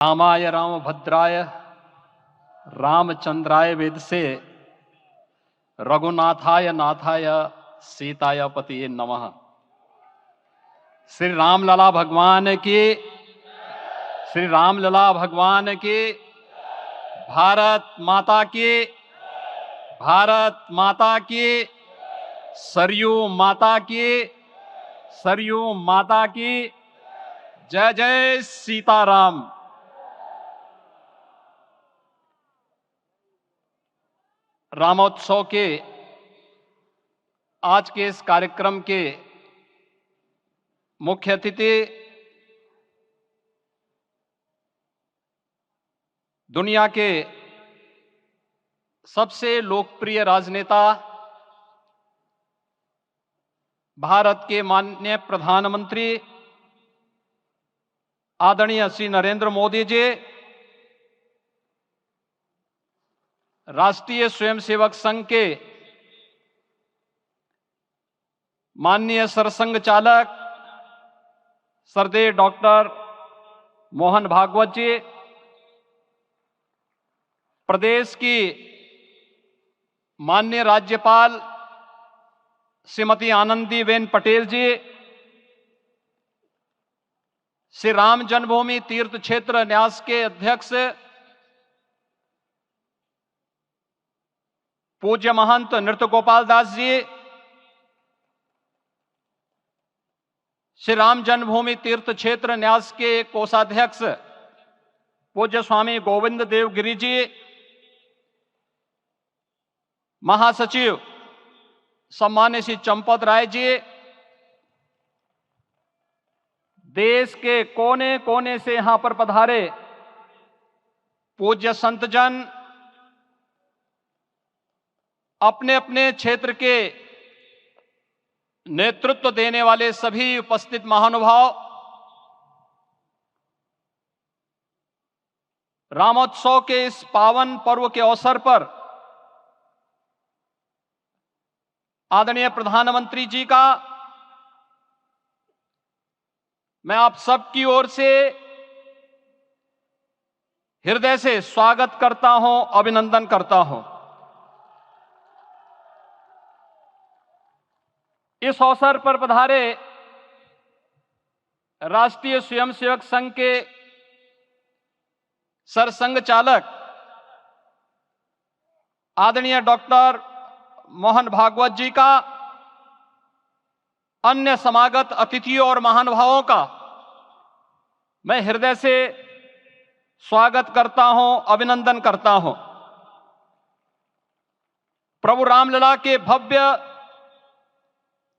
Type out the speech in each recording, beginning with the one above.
रामाय रामभद्राय रामचंद्राय वेदसे रघुनाथाय नाथाय सीताय पतिये नमः। श्री रामलला भगवान की, श्री रामलला भगवान की, भारत माता की, भारत माता की, सरयू माता की, सरयू माता की। जय जय सीताराम। रामोत्सव के आज के इस कार्यक्रम के मुख्य अतिथि दुनिया के सबसे लोकप्रिय राजनेता भारत के माननीय प्रधानमंत्री आदरणीय श्री नरेंद्र मोदी जी, राष्ट्रीय स्वयंसेवक संघ के माननीय सरसंघ चालक श्रद्धेय डॉक्टर मोहन भागवत जी, प्रदेश की माननीय राज्यपाल श्रीमती आनंदीबेन पटेल जी, श्री राम जन्मभूमि तीर्थ क्षेत्र न्यास के अध्यक्ष पूज्य महंत नृत्य गोपाल दास जी, श्री राम जन्मभूमि तीर्थ क्षेत्र न्यास के कोषाध्यक्ष पूज्य स्वामी गोविंद देव गिरि जी, महासचिव सम्मान्य श्री चंपत राय जी, देश के कोने कोने से यहां पर पधारे पूज्य संतजन, अपने अपने क्षेत्र के नेतृत्व देने वाले सभी उपस्थित महानुभाव, रामोत्सव के इस पावन पर्व के अवसर पर आदरणीय प्रधानमंत्री जी का मैं आप सबकी ओर से हृदय से स्वागत करता हूं, अभिनंदन करता हूं। इस अवसर पर पधारे राष्ट्रीय स्वयंसेवक संघ के सरसंघ चालक आदरणीय डॉक्टर मोहन भागवत जी का, अन्य समागत अतिथियों और महानुभावों का मैं हृदय से स्वागत करता हूं, अभिनंदन करता हूं। प्रभु रामलला के भव्य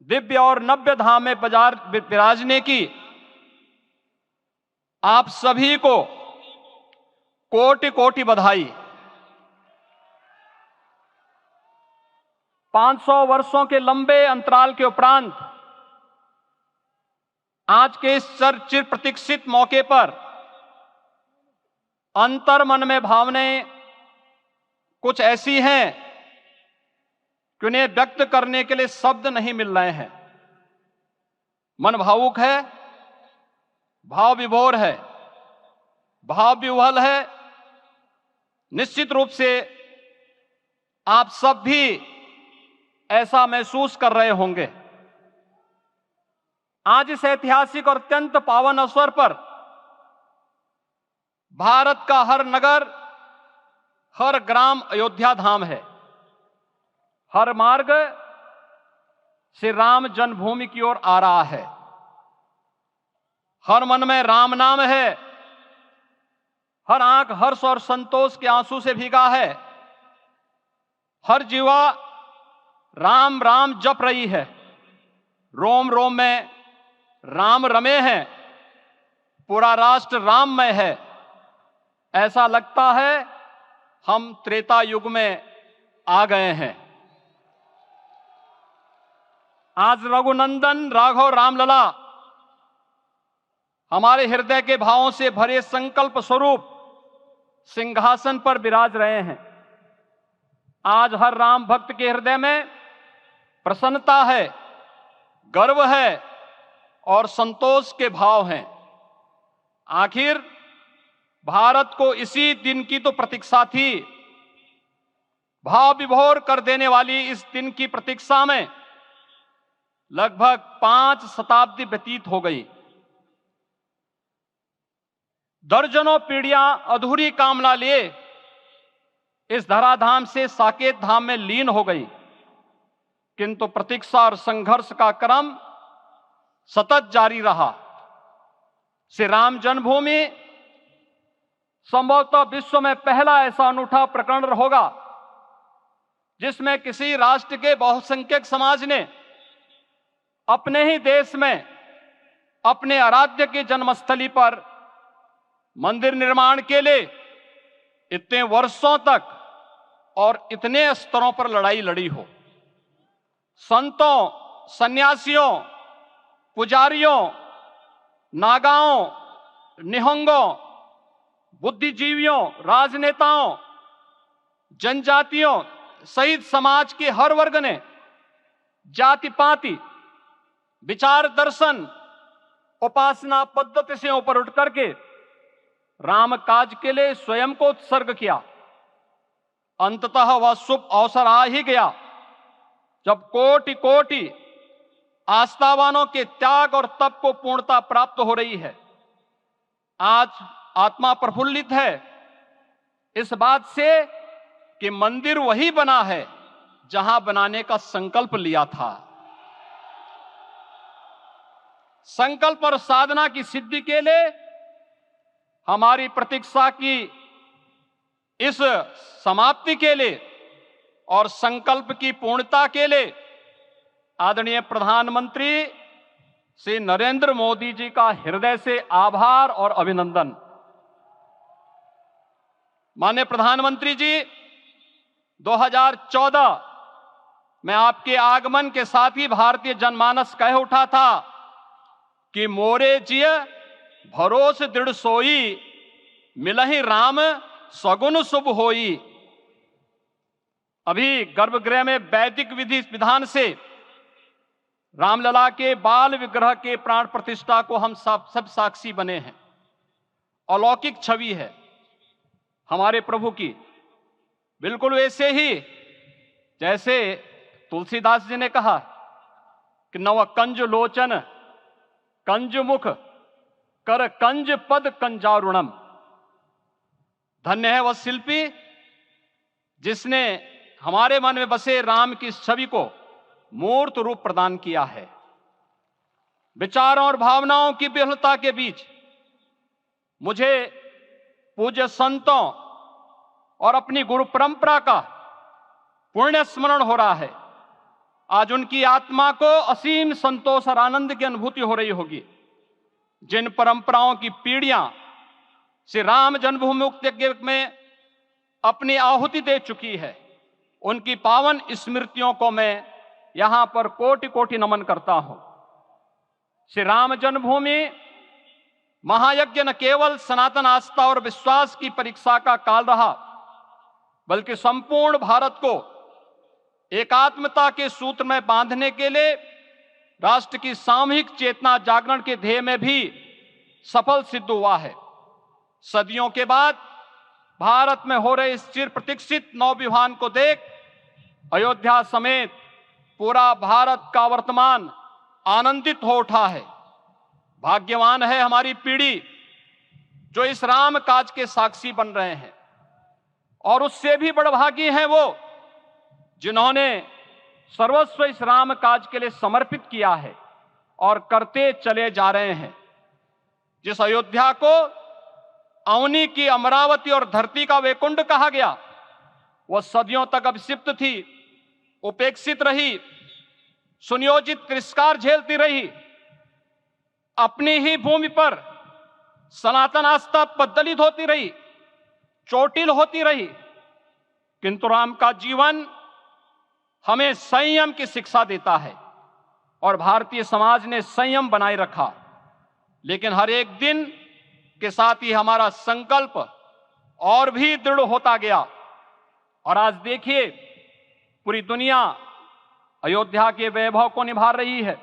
दिव्य और नव्य धाम में विराजने की आप सभी को कोटि कोटि बधाई। 500 वर्षों के लंबे अंतराल के उपरांत आज के इस चिर प्रतीक्षित मौके पर अंतर मन में भावनाएं कुछ ऐसी हैं कि उन्हें व्यक्त करने के लिए शब्द नहीं मिल रहे हैं। मन भावुक है, भाव विभोर है, भाव विह्वल है। निश्चित रूप से आप सब भी ऐसा महसूस कर रहे होंगे। आज इस ऐतिहासिक और अत्यंत पावन अवसर पर भारत का हर नगर, हर ग्राम अयोध्या धाम है। हर मार्ग श्री राम जन्मभूमि की ओर आ रहा है। हर मन में राम नाम है। हर आंख हर्ष और संतोष के आंसू से भीगा है। हर जीवा राम राम जप रही है। रोम रोम में राम रमे हैं। पूरा राष्ट्र राममय है। ऐसा लगता है हम त्रेता युग में आ गए हैं। आज रघुनंदन राघव रामलला हमारे हृदय के भावों से भरे संकल्प स्वरूप सिंहासन पर विराज रहे हैं। आज हर राम भक्त के हृदय में प्रसन्नता है, गर्व है और संतोष के भाव हैं। आखिर भारत को इसी दिन की तो प्रतीक्षा थी। भाव विभोर कर देने वाली इस दिन की प्रतीक्षा में लगभग 5 शताब्दी व्यतीत हो गई। दर्जनों पीढ़ियां अधूरी कामना लिए इस धराधाम से साकेत धाम में लीन हो गई, किंतु प्रतीक्षा और संघर्ष का क्रम सतत जारी रहा। श्री राम जन्मभूमि संभवतः विश्व में पहला ऐसा अनूठा प्रकरण होगा जिसमें किसी राष्ट्र के बहुसंख्यक समाज ने अपने ही देश में अपने आराध्य की जन्मस्थली पर मंदिर निर्माण के लिए इतने वर्षों तक और इतने स्तरों पर लड़ाई लड़ी हो। संतों, सन्यासियों, पुजारियों, नागाओं, निहंगों, बुद्धिजीवियों, राजनेताओं, जनजातियों सहित समाज के हर वर्ग ने जाति पाति, विचार दर्शन, उपासना पद्धति से ऊपर उठ करके राम काज के लिए स्वयं को उत्सर्ग किया। अंततः वह शुभ अवसर आ ही गया जब कोटि कोटि आस्थावानों के त्याग और तप को पूर्णता प्राप्त हो रही है। आज आत्मा प्रफुल्लित है इस बात से कि मंदिर वही बना है जहां बनाने का संकल्प लिया था। संकल्प और साधना की सिद्धि के लिए हमारी प्रतीक्षा की इस समाप्ति के लिए और संकल्प की पूर्णता के लिए आदरणीय प्रधानमंत्री श्री नरेंद्र मोदी जी का हृदय से आभार और अभिनंदन। माननीय प्रधानमंत्री जी, 2014 में आपके आगमन के साथ ही भारतीय जनमानस कह उठा था कि मोरे जिय भरोस दृढ़ सोई, मिलहि राम सगुन शुभ होई। अभी गर्भगृह में वैदिक विधि विधान से रामलला के बाल विग्रह के प्राण प्रतिष्ठा को हम सब साक्षी बने हैं। अलौकिक छवि है हमारे प्रभु की, बिल्कुल वैसे ही जैसे तुलसीदास जी ने कहा कि नव कंज लोचन कंज मुख कर कंज पद कंजारुणम। धन्य है वह शिल्पी जिसने हमारे मन में बसे राम की छवि को मूर्त रूप प्रदान किया है। विचारों और भावनाओं की विहलता के बीच मुझे पूज्य संतों और अपनी गुरु परंपरा का पुण्य स्मरण हो रहा है। आज उनकी आत्मा को असीम संतोष और आनंद की अनुभूति हो रही होगी। जिन परंपराओं की पीढ़ियां श्री राम जन्मभूमि मुक्ति यज्ञ में अपनी आहुति दे चुकी है, उनकी पावन स्मृतियों को मैं यहां पर कोटि कोटि नमन करता हूं। श्री राम जन्मभूमि महायज्ञ न केवल सनातन आस्था और विश्वास की परीक्षा का काल रहा, बल्कि संपूर्ण भारत को एकात्मता के सूत्र में बांधने के लिए राष्ट्र की सामूहिक चेतना जागरण के ध्येय में भी सफल सिद्ध हुआ है। सदियों के बाद भारत में हो रहे इस चिर प्रतीक्षित नवविवाह को देख अयोध्या समेत पूरा भारत का वर्तमान आनंदित हो उठा है। भाग्यवान है हमारी पीढ़ी जो इस राम काज के साक्षी बन रहे हैं, और उससे भी बड़भागी हैं वो जिन्होंने सर्वस्व इस राम काज के लिए समर्पित किया है और करते चले जा रहे हैं। जिस अयोध्या को अवनी की अमरावती और धरती का वैकुंठ कहा गया, वह सदियों तक अभिषिप्त थी, उपेक्षित रही, सुनियोजित तिरस्कार झेलती रही। अपनी ही भूमि पर सनातन आस्था पद्दलित होती रही, चोटिल होती रही, किंतु राम का जीवन हमें संयम की शिक्षा देता है और भारतीय समाज ने संयम बनाए रखा। लेकिन हर एक दिन के साथ ही हमारा संकल्प और भी दृढ़ होता गया, और आज देखिए पूरी दुनिया अयोध्या के वैभव को निभा रही है।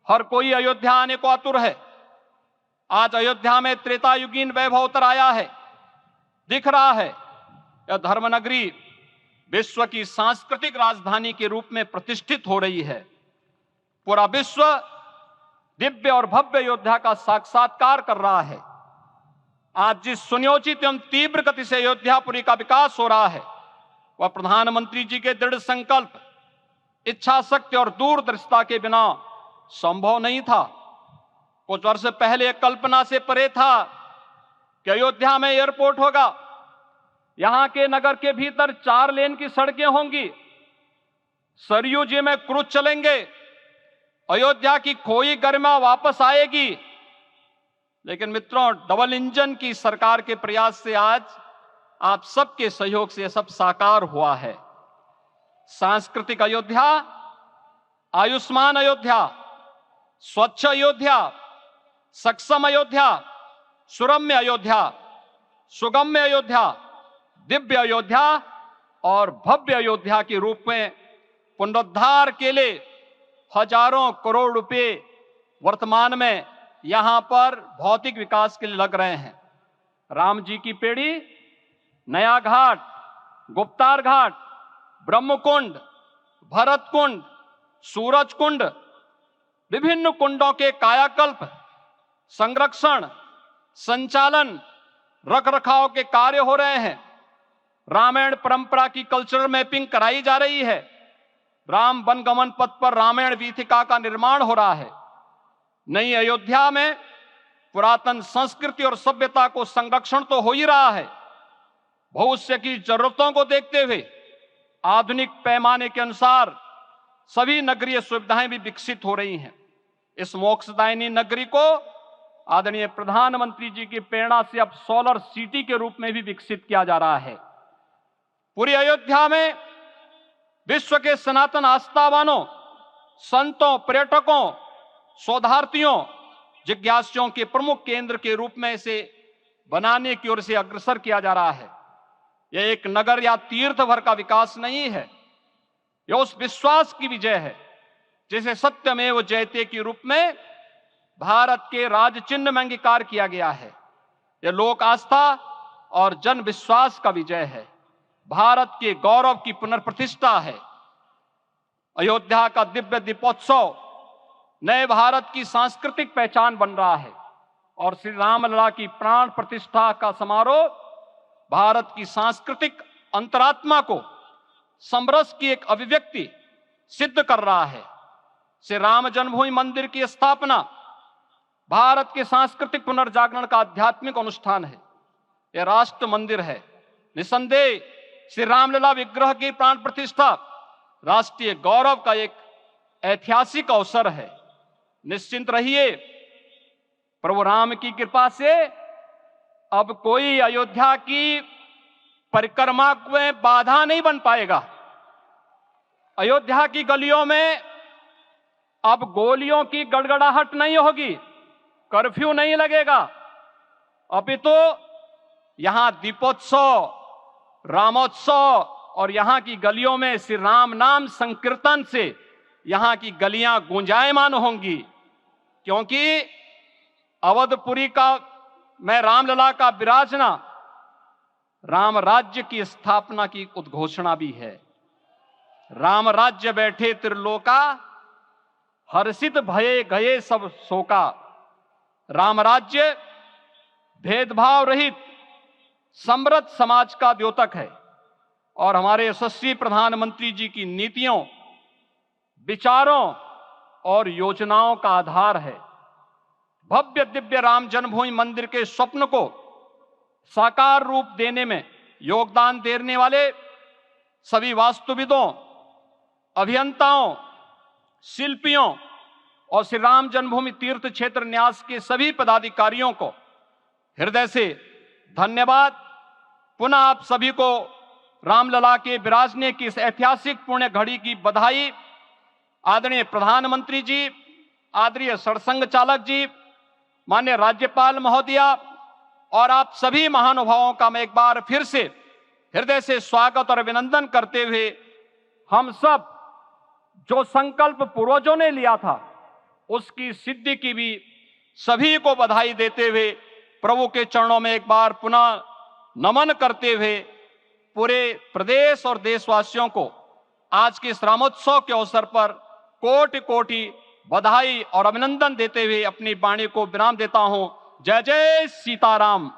हर कोई अयोध्या आने को आतुर है। आज अयोध्या में त्रेतायुगीन वैभव उतर आया है। दिख रहा है यह धर्मनगरी विश्व की सांस्कृतिक राजधानी के रूप में प्रतिष्ठित हो रही है। पूरा विश्व दिव्य और भव्य अयोध्या का साक्षात्कार कर रहा है। आज जिस सुनियोजित एवं तीव्र गति से अयोध्यापुरी का विकास हो रहा है वह प्रधानमंत्री जी के दृढ़ संकल्प, इच्छा शक्ति और दूरदर्शिता के बिना संभव नहीं था। कुछ वर्ष पहले कल्पना से परे था कि अयोध्या में एयरपोर्ट होगा, यहां के नगर के भीतर 4 लेन की सड़कें होंगी, सरयू जी में क्रूज चलेंगे, अयोध्या की खोई गरिमा वापस आएगी। लेकिन मित्रों, डबल इंजन की सरकार के प्रयास से आज आप सबके सहयोग से यह सब साकार हुआ है। सांस्कृतिक अयोध्या, आयुष्मान अयोध्या, स्वच्छ अयोध्या, सक्षम अयोध्या, सुरम्य अयोध्या, सुगम्य अयोध्या, दिव्य अयोध्या और भव्य अयोध्या के रूप में पुनरुद्धार के लिए हजारों करोड़ रुपए वर्तमान में यहां पर भौतिक विकास के लिए लग रहे हैं। राम जी की पेड़ी, नया घाट, गुप्तार घाट, ब्रह्मकुंड, भरत कुंड, सूरज कुंड, विभिन्न कुंडों के कायाकल्प, संरक्षण, संचालन, रखरखाव के कार्य हो रहे हैं। रामायण परंपरा की कल्चरल मैपिंग कराई जा रही है। राम वनगमन पथ पर रामायण वीथिका का निर्माण हो रहा है। नई अयोध्या में पुरातन संस्कृति और सभ्यता को संरक्षण तो हो ही रहा है, भविष्य की जरूरतों को देखते हुए आधुनिक पैमाने के अनुसार सभी नगरीय सुविधाएं भी विकसित हो रही हैं। इस मोक्षदायिनी नगरी को आदरणीय प्रधानमंत्री जी की प्रेरणा से अब सोलर सिटी के रूप में भी विकसित किया जा रहा है। पूरी अयोध्या में विश्व के सनातन आस्थावानों, संतों, पर्यटकों, शोधार्थियों, जिज्ञासुओं के प्रमुख केंद्र के रूप में इसे बनाने की ओर से अग्रसर किया जा रहा है। यह एक नगर या तीर्थ भर का विकास नहीं है, यह उस विश्वास की विजय है जिसे सत्यमेव जयते के रूप में भारत के राज चिन्ह में अंगीकार किया गया है। यह लोक आस्था और जन विश्वास का विजय है, भारत के गौरव की पुनर्प्रतिष्ठा है। अयोध्या का दिव्य दीपोत्सव नए भारत की सांस्कृतिक पहचान बन रहा है और श्री रामलला की प्राण प्रतिष्ठा का समारोह भारत की सांस्कृतिक अंतरात्मा को समरस की एक अभिव्यक्ति सिद्ध कर रहा है। श्री राम जन्मभूमि मंदिर की स्थापना भारत के सांस्कृतिक पुनर्जागरण का आध्यात्मिक अनुष्ठान है। यह राष्ट्र मंदिर है। निसंदेह श्री रामलला विग्रह की प्राण प्रतिष्ठा राष्ट्रीय गौरव का एक ऐतिहासिक अवसर है। निश्चिंत रहिए, प्रभु राम की कृपा से अब कोई अयोध्या की परिक्रमा में बाधा नहीं बन पाएगा। अयोध्या की गलियों में अब गोलियों की गड़गड़ाहट नहीं होगी, कर्फ्यू नहीं लगेगा। अपितु यहां दीपोत्सव, रामोत्सव और यहां की गलियों में श्री राम नाम संकीर्तन से यहां की गलियां गुंजायमान होंगी, क्योंकि अवधपुरी का मैं रामलला का विराजना राम राज्य की स्थापना की उद्घोषणा भी है। राम राज्य बैठे त्रिलोका, हर्षित भये गए सब शोका। राम राज्य भेदभाव रहित समृद्ध समाज का द्योतक है और हमारे यशस्वी प्रधानमंत्री जी की नीतियों, विचारों और योजनाओं का आधार है। भव्य दिव्य राम जन्मभूमि मंदिर के स्वप्न को साकार रूप देने में योगदान देने वाले सभी वास्तुविदों, अभियंताओं, शिल्पियों और श्री राम जन्मभूमि तीर्थ क्षेत्र न्यास के सभी पदाधिकारियों को हृदय से धन्यवाद। पुनः आप सभी को रामलला के विराजने की इस ऐतिहासिक पुण्य घड़ी की बधाई। आदरणीय प्रधानमंत्री जी, आदरणीय सरसंघ चालक जी, माननीय राज्यपाल महोदया और आप सभी महानुभावों का मैं एक बार फिर से हृदय से स्वागत और अभिनंदन करते हुए हम सब जो संकल्प पूर्वजों ने लिया था उसकी सिद्धि की भी सभी को बधाई देते हुए प्रभु के चरणों में एक बार पुनः नमन करते हुए पूरे प्रदेश और देशवासियों को आज के इस रामोत्सव के अवसर पर कोटि कोटि बधाई और अभिनंदन देते हुए अपनी वाणी को विराम देता हूं। जय जय सीताराम।